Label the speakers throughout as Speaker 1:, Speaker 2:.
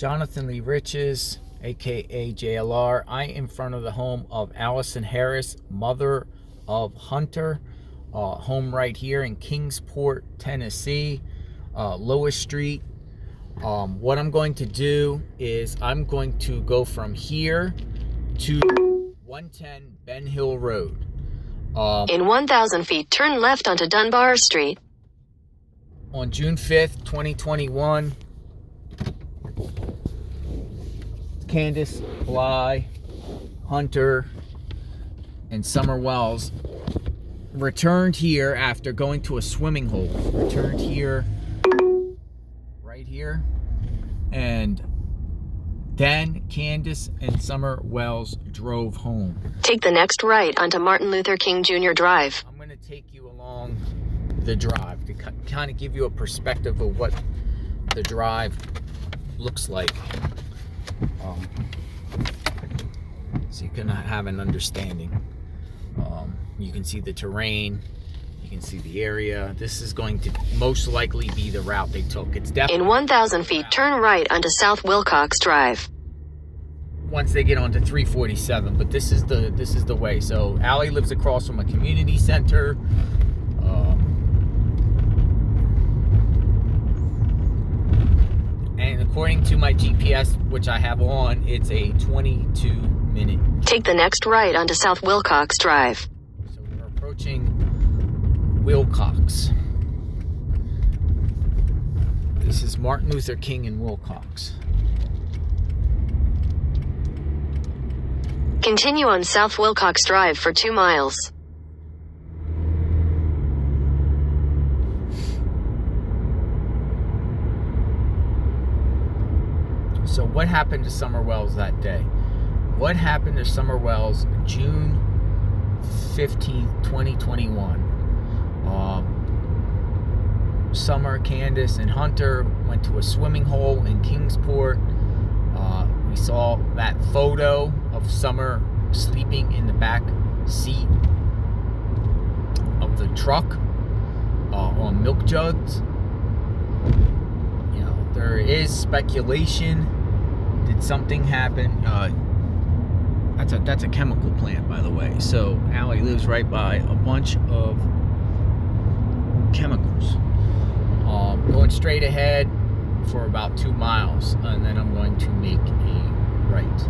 Speaker 1: Jonathan Lee Riches, aka JLR. I am in front of the home of Allison Harris, mother of Hunter. Home right here in Kingsport, Tennessee, Lois Street. What I'm going to do is I'm going to go from here to 110 Ben Hill Road.
Speaker 2: In 1,000 feet, turn left onto Dunbar Street.
Speaker 1: On June 5th, 2021, Candus, Bly, Hunter, and Summer Wells returned here after going to a swimming hole. Returned here, right here, and then Candus and Summer Wells drove home.
Speaker 2: Take the next right onto Martin Luther King Jr. Drive.
Speaker 1: I'm going to take you along the drive to kind of give you a perspective of what the drive looks like. So you can have an understanding. You can see the terrain, you can see the area. This is going to most likely be the route they took. It's definitely
Speaker 2: in 1,000 feet, turn right onto South Wilcox Drive.
Speaker 1: Once they get onto 347, but this is the way. So Allie lives across from a community center. And according to my GPS, which I have on, it's a 22-minute.
Speaker 2: Take the next right onto South Wilcox Drive.
Speaker 1: So we're approaching Wilcox. This is Martin Luther King and Wilcox.
Speaker 2: Continue on South Wilcox Drive for 2 miles.
Speaker 1: So what happened to Summer Wells that day? What happened to Summer Wells June 15th, 2021? Summer, Candus, and Hunter went to a swimming hole in Kingsport. We saw that photo of Summer sleeping in the back seat of the truck on milk jugs. You know, there is speculation. Did something happen? That's a chemical plant, by the way. So Allie lives right by a bunch of chemicals. Going straight ahead for about 2 miles, and then I'm going to make a right.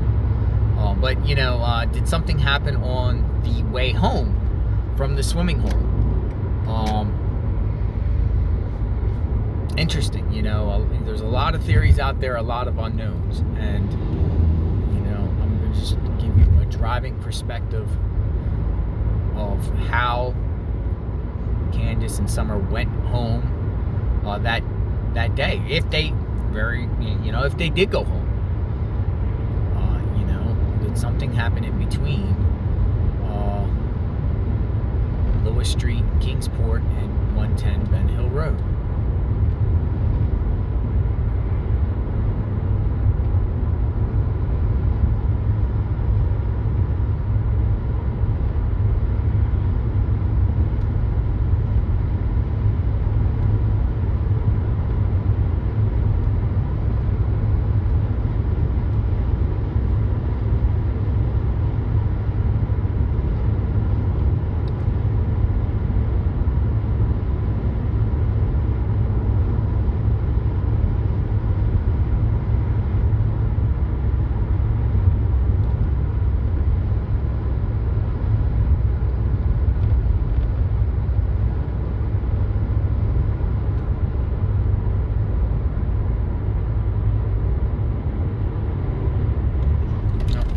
Speaker 1: But you know, did something happen on the way home from the swimming hole? Interesting. You know, there's a lot of theories out there, a lot of unknowns, and you know, I'm going to just give you a driving perspective of how Candus and Summer went home that day, if they if they did go home. You know, did something happen in between Lois Street, Kingsport, and 110 Ben Hill Road?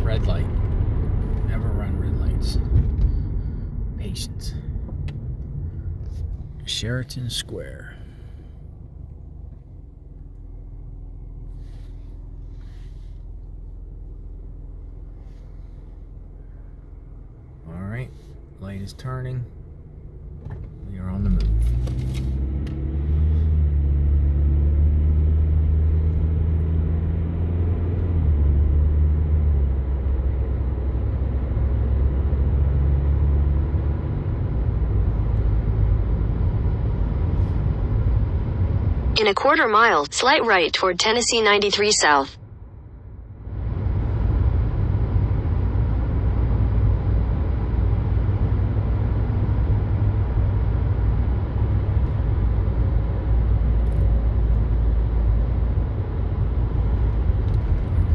Speaker 1: Red light. Never run red lights. Patience. Sheraton Square. All right. Light is turning. We are on the move.
Speaker 2: In a quarter mile, slight right toward Tennessee 93 South.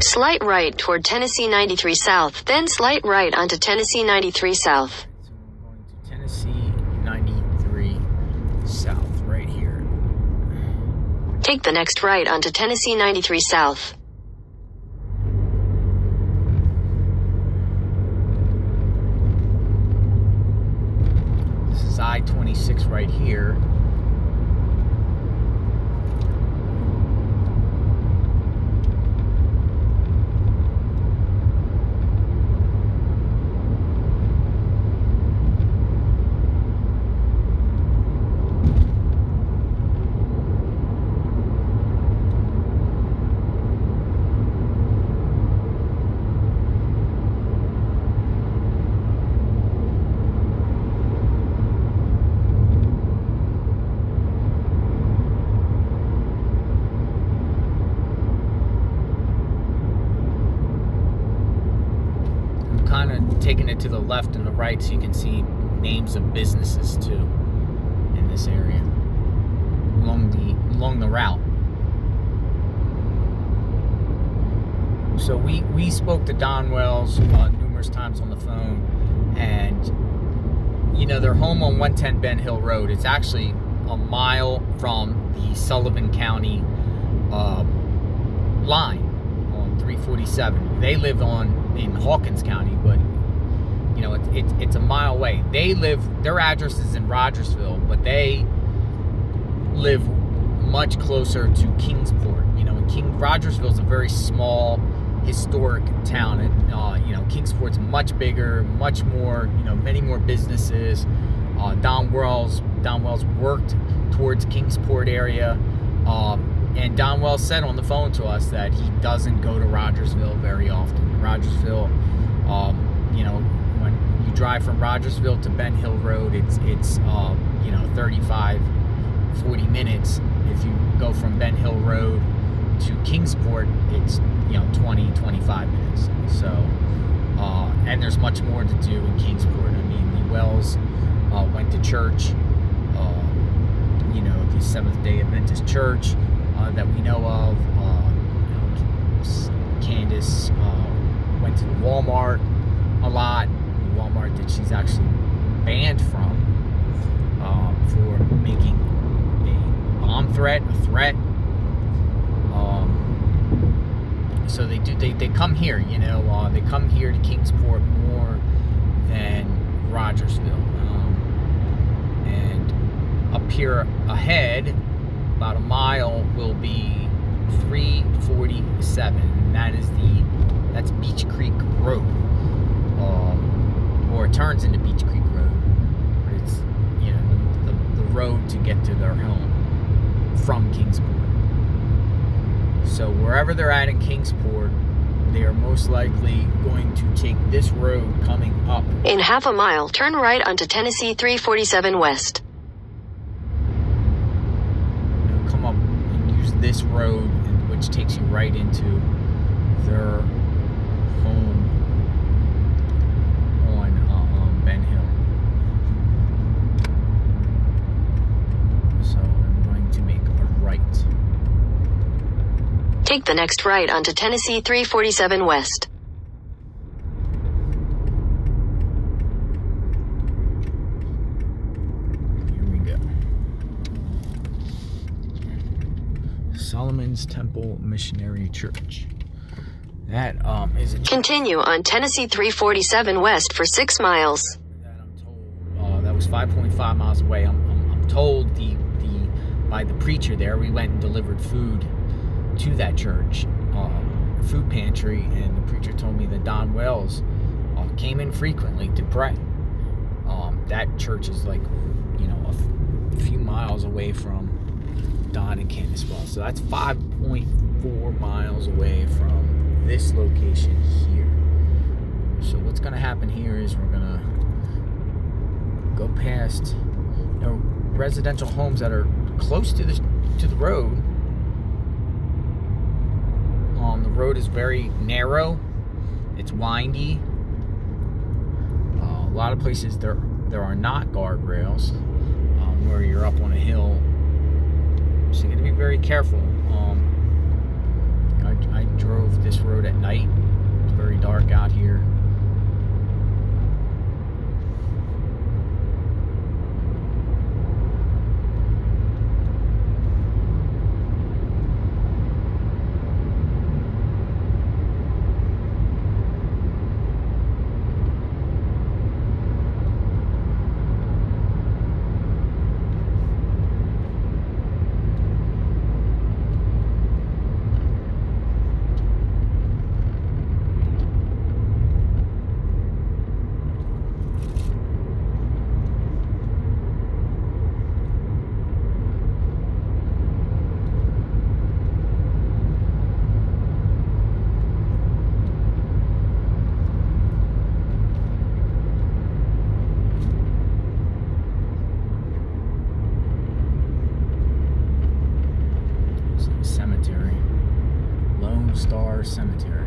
Speaker 2: Slight right toward Tennessee 93 South, then slight right onto Tennessee 93 South.
Speaker 1: So we're going to Tennessee 93 South, right here.
Speaker 2: Take the next right onto Tennessee 93 South.
Speaker 1: This is I-26 right here. Kind of taking it to the left and the right so you can see names of businesses too in this area along the route. So we spoke to Don Wells numerous times on the phone, and you know, their home on 110 Ben Hill Road, it's actually a mile from the Sullivan County line on 347. They live in Hawkins County, but you know, it's a mile away. Their address is in Rogersville, but they live much closer to Kingsport. You know, Rogersville is a very small historic town, and you know, Kingsport's much bigger, much more, you know, many more businesses. Don Wells worked towards Kingsport area, and Don Wells said on the phone to us that he doesn't go to Rogersville very often. Rogersville, you know, when you drive from Rogersville to Ben Hill Road, it's you know, 35-40 minutes. If you go from Ben Hill Road to Kingsport, it's, you know, 20-25 minutes. So and there's much more to do in Kingsport. I mean, the Wells went to church, you know, the Seventh-day Adventist church that we know of. You know, Candus went to Walmart a lot. The Walmart that she's actually banned from for making a bomb threat, so they come here, you know, they come here to Kingsport more than Rogersville. And up here ahead, about a mile, will be 347. That's Beech Creek Road, or it turns into Beech Creek Road, but it's, you know, the road to get to their home from Kingsport. So wherever they're at in Kingsport, they are most likely going to take this road coming up.
Speaker 2: In half a mile, turn right onto Tennessee 347 West.
Speaker 1: They'll come up and use this road, which takes you right into their home on Ben Hill. So I'm going to make a right.
Speaker 2: Take the next right onto Tennessee 347 West.
Speaker 1: Here we go. Solomon's Temple Missionary Church. That is a church
Speaker 2: Continue on Tennessee 347 West for 6 miles.
Speaker 1: that I'm told that was 5.5 miles away. I'm told by the preacher there. We went and delivered food to that church, food pantry, and the preacher told me that Don Wells came in frequently to pray. That church is like, you know, a few miles away from Don and Candus Wells. So that's 5.4 miles away from this location here. So what's going to happen here is we're going to go past, you know, residential homes that are close to the road. The road is very narrow. It's windy. A lot of places there are not guardrails where you're up on a hill. So you got to be very careful. I drove this road at night. It's very dark out here. Cemetery. Lone Star Cemetery.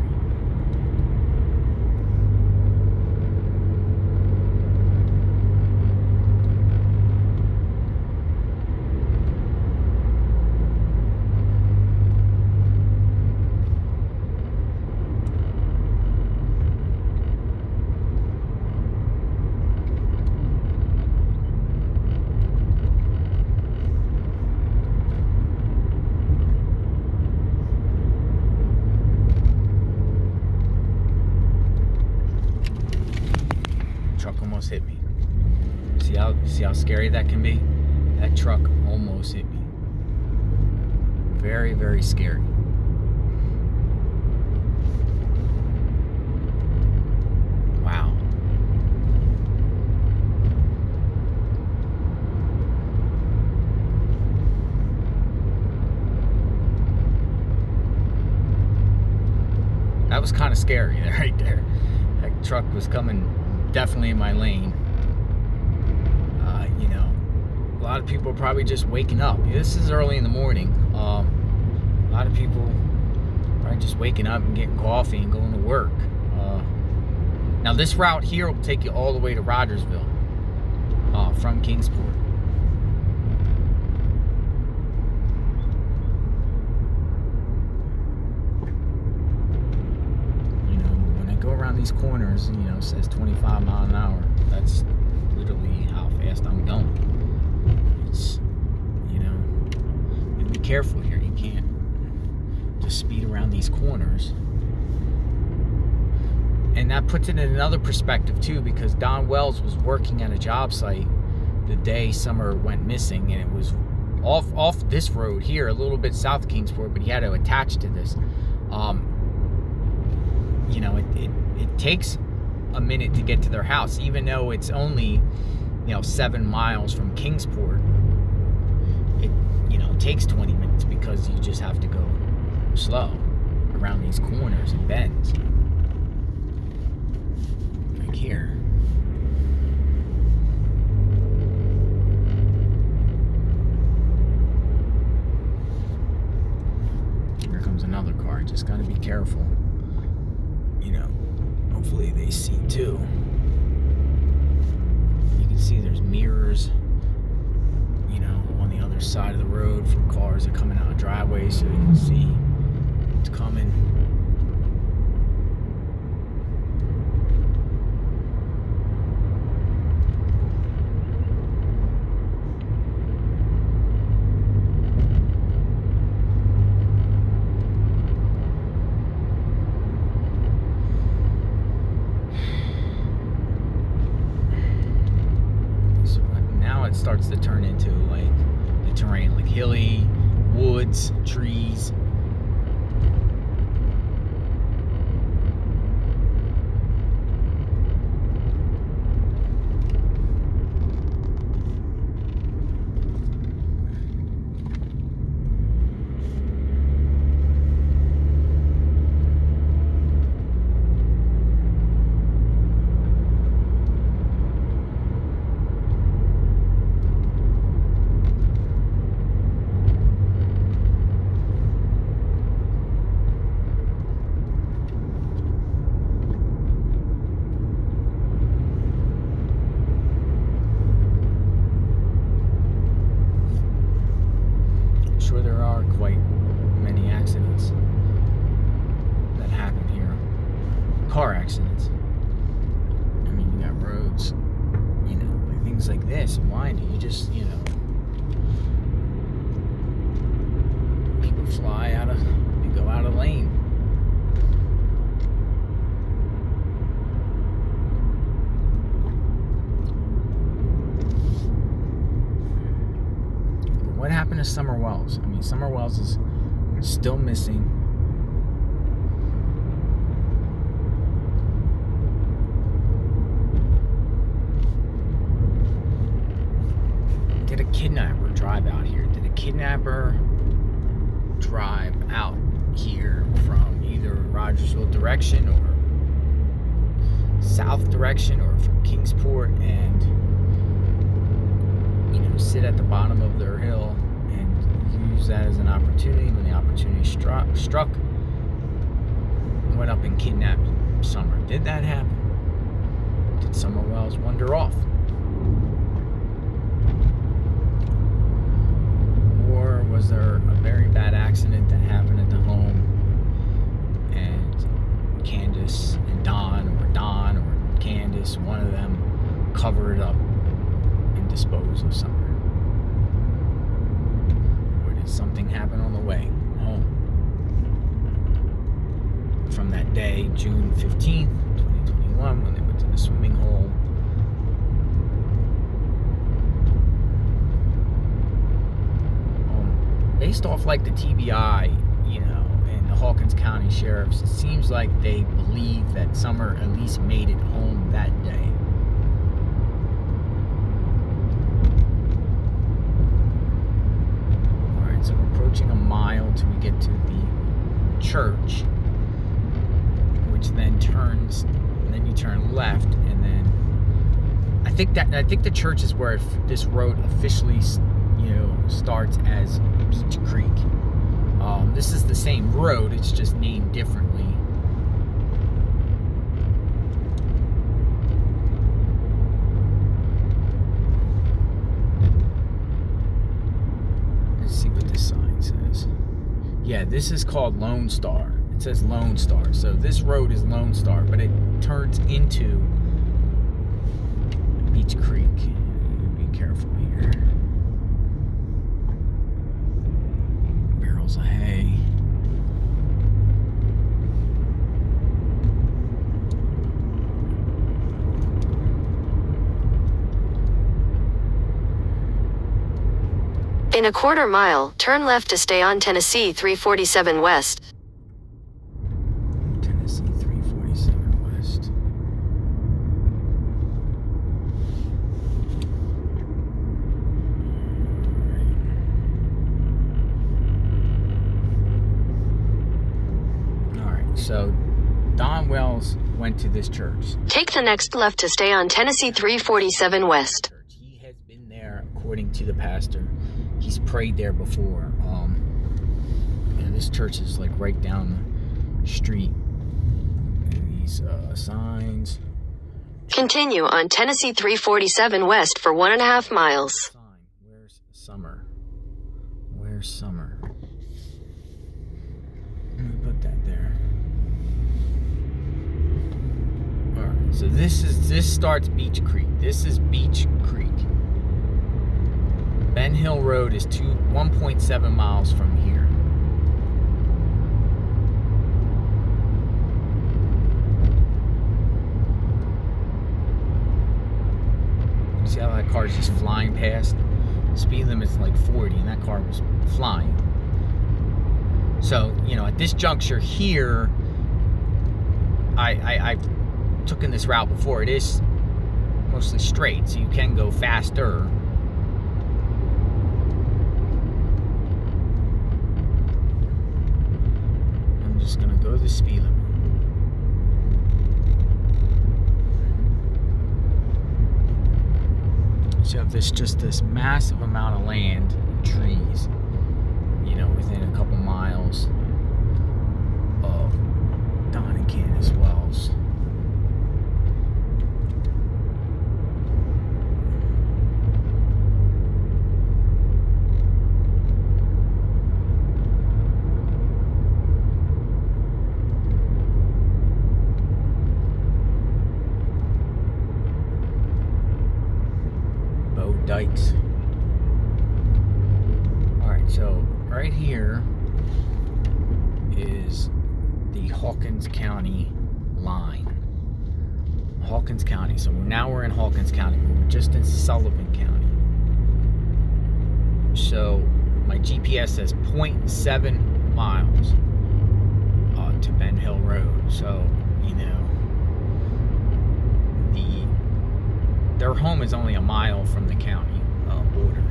Speaker 1: Truck almost hit me. See how scary that can be? That truck almost hit me. Very, very scary. Wow. That was kind of scary right there. That truck was coming definitely in my lane. A lot of people are probably just waking up. This is early in the morning. A lot of people are just waking up and getting coffee and going to work. Now this route here will take you all the way to Rogersville from Kingsport. When I go around these corners, it says 25 miles an hour. That's literally how fast I'm going. It's, be careful here. You can't just speed around these corners. And that puts it in another perspective too, because Don Wells was working at a job site the day Summer went missing, and it was off this road here, a little bit south of Kingsport, but he had to attach to this. It takes a minute to get to their house, even though it's only 7 miles from Kingsport. It takes 20 minutes because you just have to go slow around these corners and bends. Like here. Here comes another car. Just gotta be careful. Hopefully they see too. You can see there's mirrors, on the other side of the road for cars that are coming out of driveways, so they can see what's coming. It starts to turn into like the terrain, like hilly, woods, trees. behind you. You just, people fly out of, you go out of lane. What happened to Summer Wells? I mean, Summer Wells is still missing. Did a kidnapper drive out here? Did a kidnapper drive out here from either Rogersville direction or south direction or from Kingsport and sit at the bottom of their hill and use that as an opportunity? When the opportunity struck, went up and kidnapped Summer. Did that happen? Did Summer Wells wander off? Or was there a very bad accident that happened at the home and Candus and Don or Candus, one of them, covered it up and disposed of Summer? Or did something happen on the way home from that day, June 15th, 2021, when they went to the swimming hole? Based off like the TBI, and the Hawkins County sheriffs, it seems like they believe that Summer at least made it home that day. Alright, so we're approaching a mile till we get to the church, which then turns, and then you turn left, and then I think the church is where this road officially starts as Beech Creek. This is the same road, it's just named differently. Let's see what this sign says. Yeah, this is called Lone Star. It says Lone Star. So this road is Lone Star, but it turns into Beech Creek. Be careful here. Barrels of hay.
Speaker 2: In a quarter mile, turn left to stay on Tennessee 347 West.
Speaker 1: Tennessee 347 West. Alright, so Don Wells went to this church.
Speaker 2: Take the next left to stay on Tennessee 347 West.
Speaker 1: He has been there, according to the pastor. He's prayed there before. This church is like right down the street. And these signs.
Speaker 2: Continue on Tennessee 347 West for 1.5 miles.
Speaker 1: Where's Summer? Where's Summer? Let me put that there. Alright, so this starts Beech Creek. This is Beech Creek. Ben Hill Road is 1.7 miles from here. See how that car's just flying past? Speed limit's like 40 and that car was flying. So, at this juncture here, I've taken this route before. It is mostly straight, so you can go faster. I'm just gonna go the speed limit. So you have this massive amount of land and trees, within a couple miles of Don and Candus Wells. Dykes. Hawkins County line. Hawkins County. So now we're in Hawkins County. We're just in Sullivan County. So my GPS says 0.7 miles to Ben Hill Road. So, you know, their home is only a mile from the county border.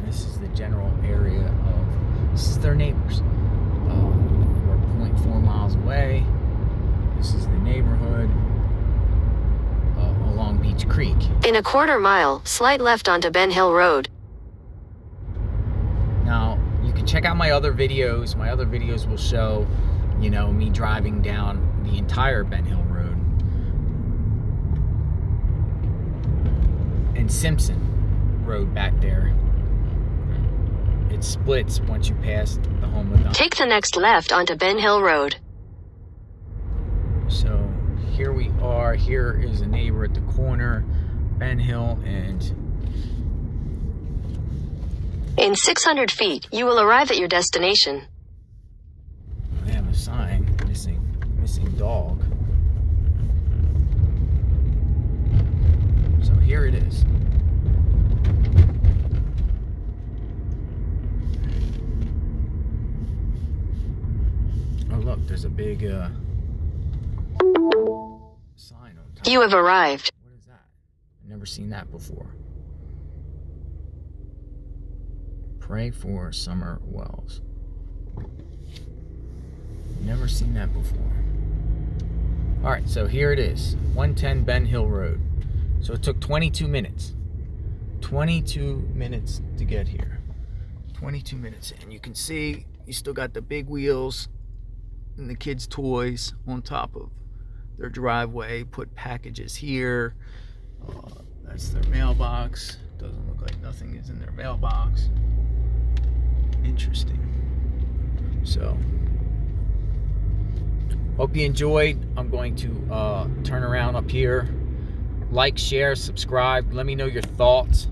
Speaker 1: This is the general area of, this is their neighbors. We're 0.4 miles away. This is the neighborhood along Beech Creek.
Speaker 2: In a quarter mile, slide left onto Ben Hill Road.
Speaker 1: Now, you can check out my other videos. My other videos will show, you know, me driving down the entire Ben Hill Road. And Simpson Road back there. It splits once you pass the home of Don.
Speaker 2: Take the next left onto Ben Hill Road.
Speaker 1: So here we are. Here is a neighbor at the corner, Ben Hill, and
Speaker 2: in 600 feet, you will arrive at your destination.
Speaker 1: they have a sign, missing dog. So here it is. Oh look, there's a big sign on top.
Speaker 2: You have arrived.
Speaker 1: What is that? I've never seen that before. Pray for Summer Wells. Never seen that before. Alright, so here it is. 110 Ben Hill Road. So it took 22 minutes. 22 minutes to get here. 22 minutes. And you can see you still got the big wheels and the kids' toys on top of their driveway. Put packages here. That's their mailbox. Doesn't look like nothing is in their mailbox. Interesting. So, hope you enjoyed. I'm going to turn around up here. Like, share, subscribe. Let me know your thoughts.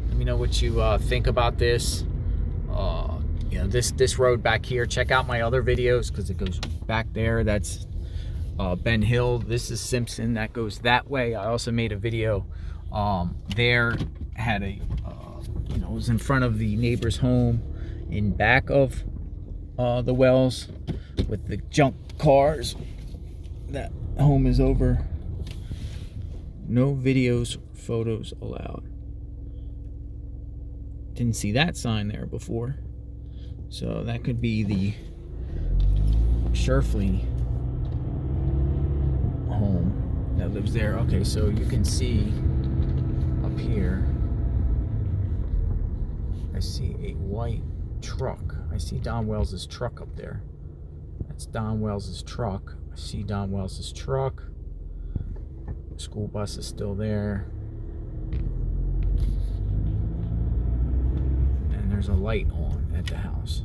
Speaker 1: Let me know what you think about this. You know, this road back here. Check out my other videos because it goes back there. That's Ben Hill. This is Simpson. That goes that way. I also made a video there. Had a you know, it was in front of the neighbor's home in back of the Wells with the junk cars. That home is over. No videos, photos allowed. Didn't see that sign there before. So that could be the Sherfley home that lives there. Okay, so you can see up here, I see a white truck. I see Don Wells's truck up there. That's Don Wells's truck. I see Don Wells's truck. The school bus is still there. And there's a light on at the house.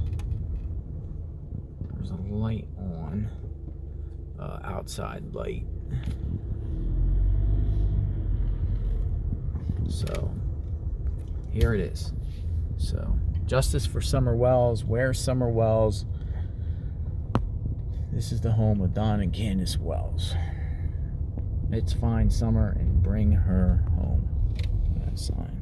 Speaker 1: There's a light on, outside light. So here it is. So justice for Summer Wells. Where's Summer Wells? This is the home of Don and Candus Wells. Let's find Summer and bring her home. That sign.